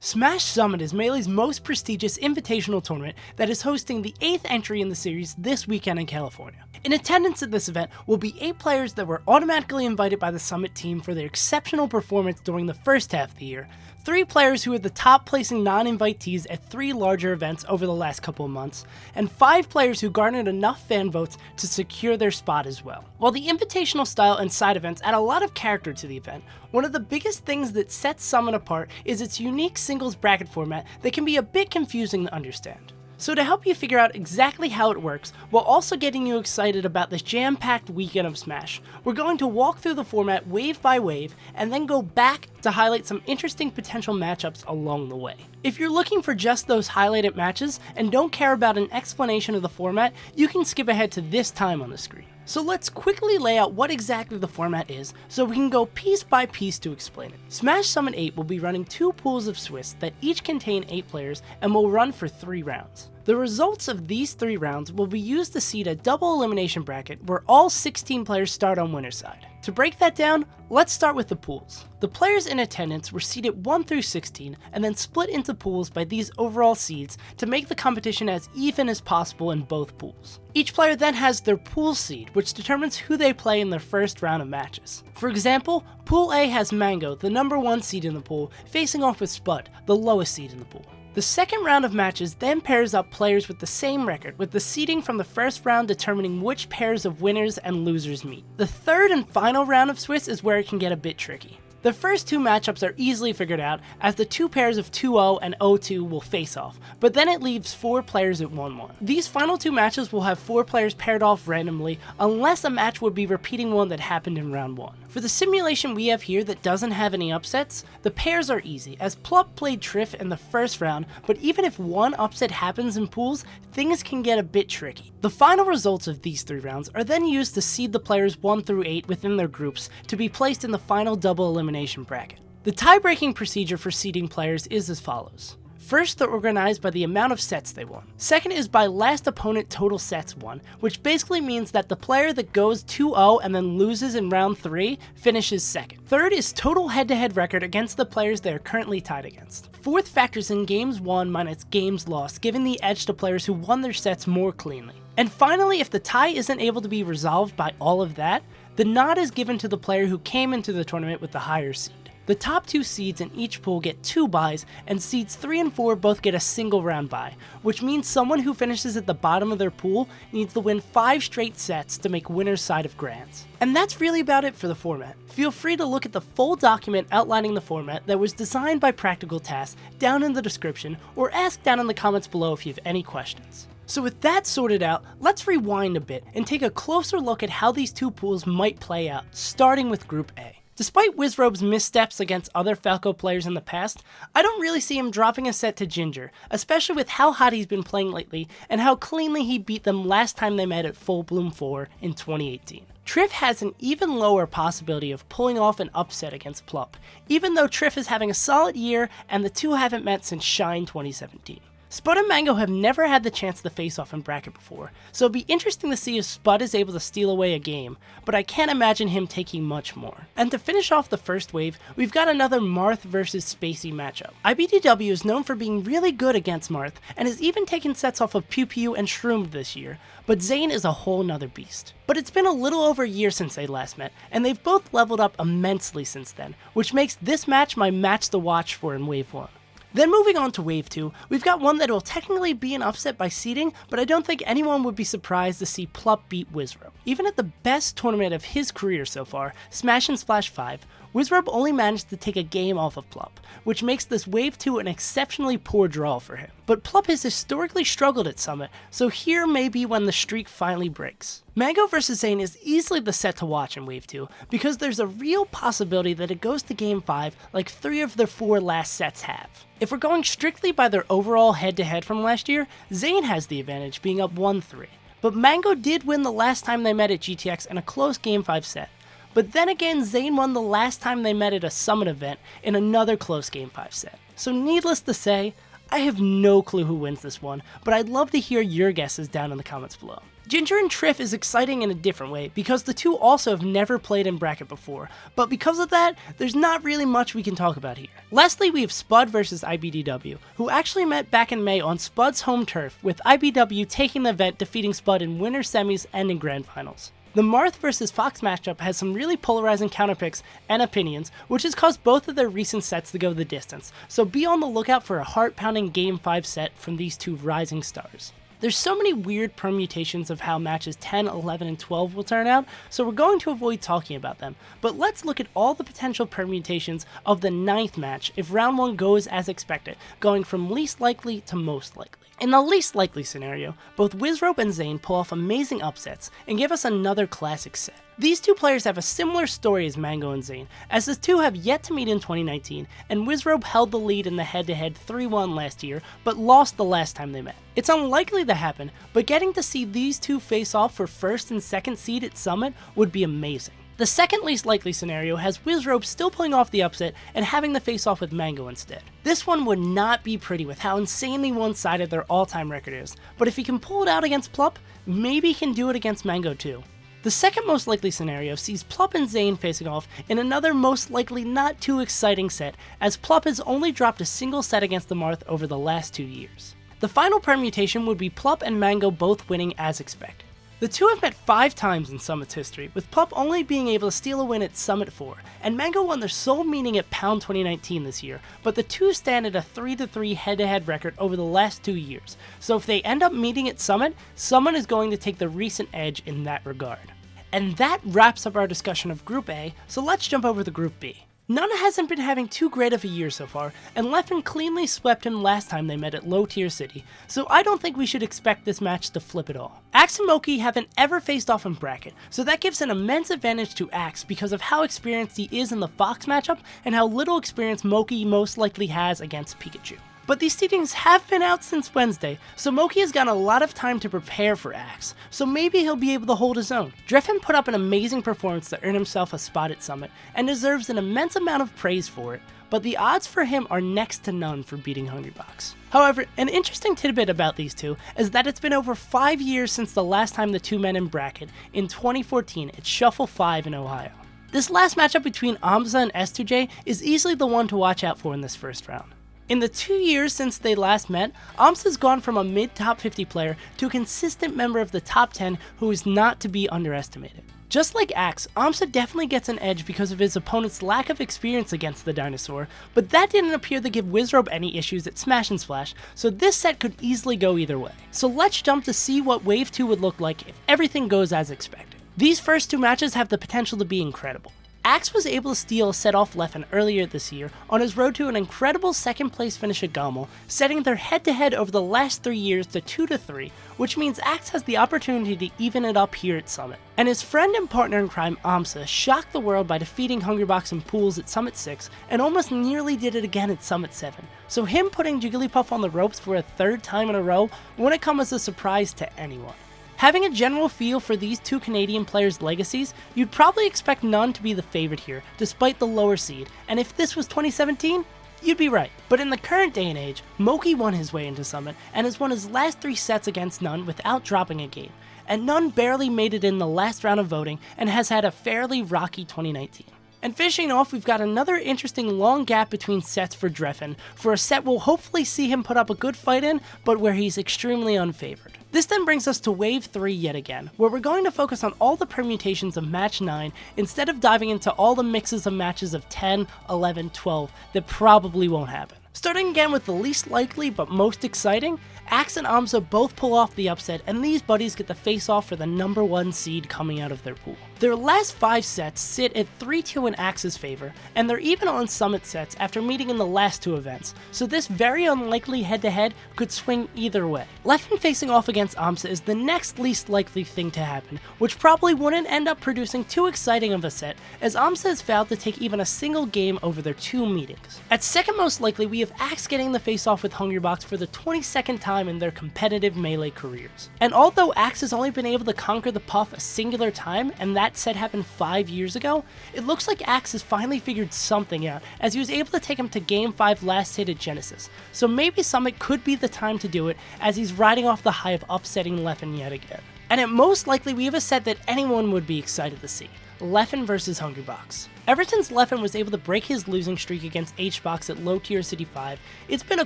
Smash Summit is Melee's most prestigious invitational tournament that is hosting the 8th entry in the series this weekend in California. In attendance at this event will be 8 players that were automatically invited by the Summit team for their exceptional performance during the first half of the year, 3 players who are the top placing non-invitees at 3 larger events over the last couple of months, and 5 players who garnered enough fan votes to secure their spot as well. While the invitational style and side events add a lot of character to the event, one of the biggest things that sets Summit apart is its unique singles bracket format that can be a bit confusing to understand. So to help you figure out exactly how it works, while also getting you excited about this jam-packed weekend of Smash, we're going to walk through the format wave by wave, and then go back to highlight some interesting potential matchups along the way. If you're looking for just those highlighted matches, and don't care about an explanation of the format, you can skip ahead to this time on the screen. So let's quickly lay out what exactly the format is, so we can go piece by piece to explain it. Smash Summit 8 will be running 2 pools of Swiss that each contain 8 players and will run for 3 rounds. The results of these 3 rounds will be used to seed a double elimination bracket where all 16 players start on winner's side. To break that down, let's start with the pools. The players in attendance were seeded 1 through 16 and then split into pools by these overall seeds to make the competition as even as possible in both pools. Each player then has their pool seed, which determines who they play in their first round of matches. For example, Pool A has Mango, the number 1 seed in the pool, facing off with Spud, the lowest seed in the pool. The second round of matches then pairs up players with the same record, with the seeding from the first round determining which pairs of winners and losers meet. The third and final round of Swiss is where it can get a bit tricky. The first 2 matchups are easily figured out, as the 2 pairs of 2-0 and 0-2 will face off, but then it leaves 4 players at 1-1. These final 2 matches will have 4 players paired off randomly, unless a match would be repeating one that happened in round 1. For the simulation we have here that doesn't have any upsets, the pairs are easy, as Plup played Trif in the first round, but even if one upset happens in pools, things can get a bit tricky. The final results of these 3 rounds are then used to seed the players 1 through 8 within their groups to be placed in the final double elimination bracket. The tie-breaking procedure for seeding players is as follows. First, they're organized by the amount of sets they won. Second is by last opponent total sets won, which basically means that the player that goes 2-0 and then loses in round 3 finishes second. Third is total head-to-head record against the players they are currently tied against. Fourth factors in games won minus games lost, giving the edge to players who won their sets more cleanly. And finally, if the tie isn't able to be resolved by all of that, the nod is given to the player who came into the tournament with the higher seed. The top 2 seeds in each pool get 2 buys, and seeds 3 and 4 both get a single round bye, which means someone who finishes at the bottom of their pool needs to win 5 straight sets to make winner's side of grands. And that's really about it for the format. Feel free to look at the full document outlining the format that was designed by Practical Tasks down in the description, or ask down in the comments below if you have any questions. So with that sorted out, let's rewind a bit and take a closer look at how these 2 pools might play out, starting with Group A. Despite Wizzrobe's missteps against other Falco players in the past, I don't really see him dropping a set to Ginger, especially with how hot he's been playing lately and how cleanly he beat them last time they met at Full Bloom 4 in 2018. Trif has an even lower possibility of pulling off an upset against Plup, even though Trif is having a solid year and the 2 haven't met since Shine 2017. Spud and Mango have never had the chance to face off in bracket before, so it'd be interesting to see if Spud is able to steal away a game, but I can't imagine him taking much more. And to finish off the first wave, we've got another Marth versus Spacey matchup. iBDW is known for being really good against Marth, and has even taken sets off of Pew Pew and Shroomed this year, but Zain is a whole nother beast. But it's been a little over a year since they last met, and they've both leveled up immensely since then, which makes this match my match to watch for in Wave 1. Then moving on to Wave 2, we've got one that will technically be an upset by seeding, but I don't think anyone would be surprised to see Plup beat Wizzrobe. Even at the best tournament of his career so far, Smash and Splash 5, Wizzrobe only managed to take a game off of Plup, which makes this Wave 2 an exceptionally poor draw for him. But Plup has historically struggled at Summit, so here may be when the streak finally breaks. Mango vs Zain is easily the set to watch in Wave 2, because there's a real possibility that it goes to Game 5 like 3 of their 4 last sets have. If we're going strictly by their overall head-to-head from last year, Zain has the advantage, being up 1-3. But Mango did win the last time they met at GTX in a close Game 5 set. But then again, Zain won the last time they met at a Summit event in another close Game 5 set. So needless to say, I have no clue who wins this one, but I'd love to hear your guesses down in the comments below. Ginger and Trif is exciting in a different way because the two also have never played in bracket before, but because of that, there's not really much we can talk about here. Lastly, we have Spud versus iBDW, who actually met back in May on Spud's home turf, with iBDW taking the event, defeating Spud in winter semis and in grand finals. The Marth vs Fox matchup has some really polarizing counterpicks and opinions, which has caused both of their recent sets to go the distance, so be on the lookout for a heart-pounding Game 5 set from these two rising stars. There's so many weird permutations of how matches 10, 11, and 12 will turn out, so we're going to avoid talking about them, but let's look at all the potential permutations of the 9th match if round 1 goes as expected, going from least likely to most likely. In the least likely scenario, both Wizzrobe and Zain pull off amazing upsets and give us another classic set. These two players have a similar story as Mango and Zain, as the two have yet to meet in 2019, and Wizzrobe held the lead in the head-to-head 3-1 last year, but lost the last time they met. It's unlikely to happen, but getting to see these two face off for first and second seed at Summit would be amazing. The second least likely scenario has Wizzrobe still pulling off the upset and having the face off with Mango instead. This one would not be pretty with how insanely one-sided their all-time record is, but if he can pull it out against Plup, maybe he can do it against Mango too. The second most likely scenario sees Plup and Zain facing off in another most likely not too exciting set, as Plup has only dropped a single set against the Marth over the last 2 years. The final permutation would be Plup and Mango both winning as expected. The two have met 5 times in Summit's history, with Plup only being able to steal a win at Summit 4, and Mango won their sole meeting at Pound 2019 this year, but the two stand at a 3-3 head-to-head record over the last 2 years, so if they end up meeting at Summit, someone is going to take the recent edge in that regard. And that wraps up our discussion of Group A, so let's jump over to Group B. None hasn't been having too great of a year so far, and Leffen cleanly swept him last time they met at Low Tier City, so I don't think we should expect this match to flip at all. Axe and Moky haven't ever faced off in bracket, so that gives an immense advantage to Axe because of how experienced he is in the Fox matchup and how little experience Moky most likely has against Pikachu. But these seedings have been out since Wednesday, so Moky has gotten a lot of time to prepare for Axe, so maybe he'll be able to hold his own. Leffen put up an amazing performance to earn himself a spot at Summit, and deserves an immense amount of praise for it, but the odds for him are next to none for beating Hbox. However, an interesting tidbit about these two is that it's been over 5 years since the last time the two met in bracket, in 2014 at Shuffle 5 in Ohio. This last matchup between Amsa and S2J is easily the one to watch out for in this first round. In the 2 years since they last met, Amsa's gone from a mid-top 50 player to a consistent member of the top 10 who is not to be underestimated. Just like Axe, Amsa definitely gets an edge because of his opponent's lack of experience against the dinosaur, but that didn't appear to give Wizzrobe any issues at Smash and Splash, so this set could easily go either way. So let's jump to see what Wave 2 would look like if everything goes as expected. These first 2 matches have the potential to be incredible. Axe was able to steal a set off Leffen earlier this year on his road to an incredible second place finish at Gommel, setting their head-to-head over the last 3 years to 2-3, which means Axe has the opportunity to even it up here at Summit. And his friend and partner in crime Amsa shocked the world by defeating Hbox in pools at Summit 6 and almost nearly did it again at Summit 7, so him putting Jigglypuff on the ropes for a 3rd time in a row wouldn't come as a surprise to anyone. Having a general feel for these two Canadian players' legacies, you'd probably expect none to be the favorite here, despite the lower seed, and if this was 2017, you'd be right. But in the current day and age, Moky won his way into Summit, and has won his last 3 sets against None without dropping a game, and None barely made it in the last round of voting, and has had a fairly rocky 2019. And finishing off, we've got another interesting long gap between sets for Leffen, for a set we'll hopefully see him put up a good fight in, but where he's extremely unfavored. This then brings us to Wave 3 yet again, where we're going to focus on all the permutations of match 9 instead of diving into all the mixes of matches of 10, 11, 12 that probably won't happen. Starting again with the least likely but most exciting, Axe and Amsa both pull off the upset, and these buddies get the face off for the number 1 seed coming out of their pool. Their last 5 sets sit at 3-2 in Axe's favor, and they're even on Summit sets after meeting in the last 2 events, so this very unlikely head-to-head could swing either way. Leffen facing off against Amsa is the next least likely thing to happen, which probably wouldn't end up producing too exciting of a set, as Amsa has failed to take even a single game over their 2 meetings. At second most likely, we have Axe getting the face off with Hbox for the 22nd time in their competitive Melee careers. And although Axe has only been able to conquer the Puff a singular time, and that that set happened 5 years ago, it looks like Axe has finally figured something out, as he was able to take him to Game 5 last hit at Genesis. So maybe Summit could be the time to do it, as he's riding off the high of upsetting Leffen yet again. And it most likely we have a set that anyone would be excited to see. Leffen versus Hbox. Ever since Leffen was able to break his losing streak against Hbox at low tier City 5, it's been a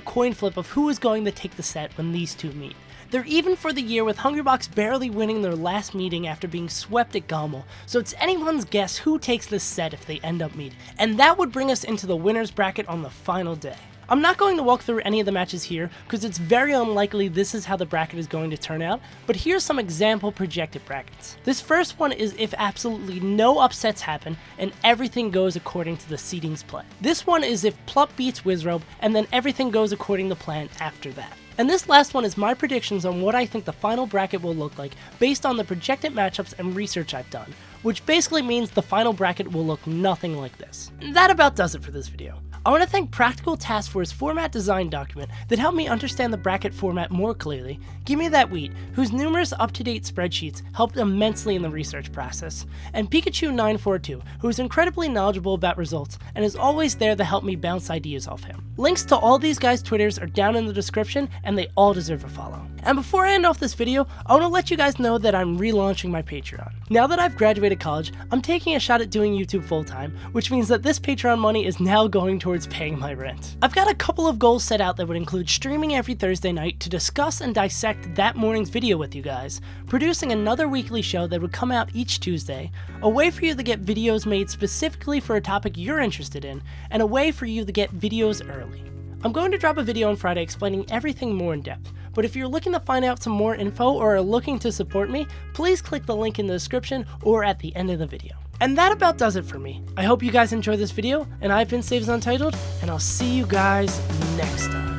coin flip of who is going to take the set when these two meet. They're even for the year, with Hbox barely winning their last meeting after being swept at Gommel, so it's anyone's guess who takes this set if they end up meeting. And that would bring us into the winner's bracket on the final day. I'm not going to walk through any of the matches here, because it's very unlikely this is how the bracket is going to turn out, but here's some example projected brackets. This first one is if absolutely no upsets happen, and everything goes according to the seedings plan. This one is if Plup beats Wizzrobe, and then everything goes according to plan after that. And this last one is my predictions on what I think the final bracket will look like, based on the projected matchups and research I've done, which basically means the final bracket will look nothing like this. That about does it for this video. I want to thank Practical Task for his format design document that helped me understand the bracket format more clearly, Give Me That Wheat, whose numerous up-to-date spreadsheets helped immensely in the research process, and Pikachu942, who is incredibly knowledgeable about results and is always there to help me bounce ideas off him. Links to all these guys' Twitters are down in the description, and they all deserve a follow. And before I end off this video, I want to let you guys know that I'm relaunching my Patreon. Now that I've graduated college, I'm taking a shot at doing YouTube full-time, which means that this Patreon money is now going towards paying my rent. I've got a couple of goals set out that would include streaming every Thursday night to discuss and dissect that morning's video with you guys, producing another weekly show that would come out each Tuesday, a way for you to get videos made specifically for a topic you're interested in, and a way for you to get videos early. I'm going to drop a video on Friday explaining everything more in depth, but if you're looking to find out some more info or are looking to support me, please click the link in the description or at the end of the video. And that about does it for me. I hope you guys enjoyed this video, and I've been SaveAsUntitled, and I'll see you guys next time.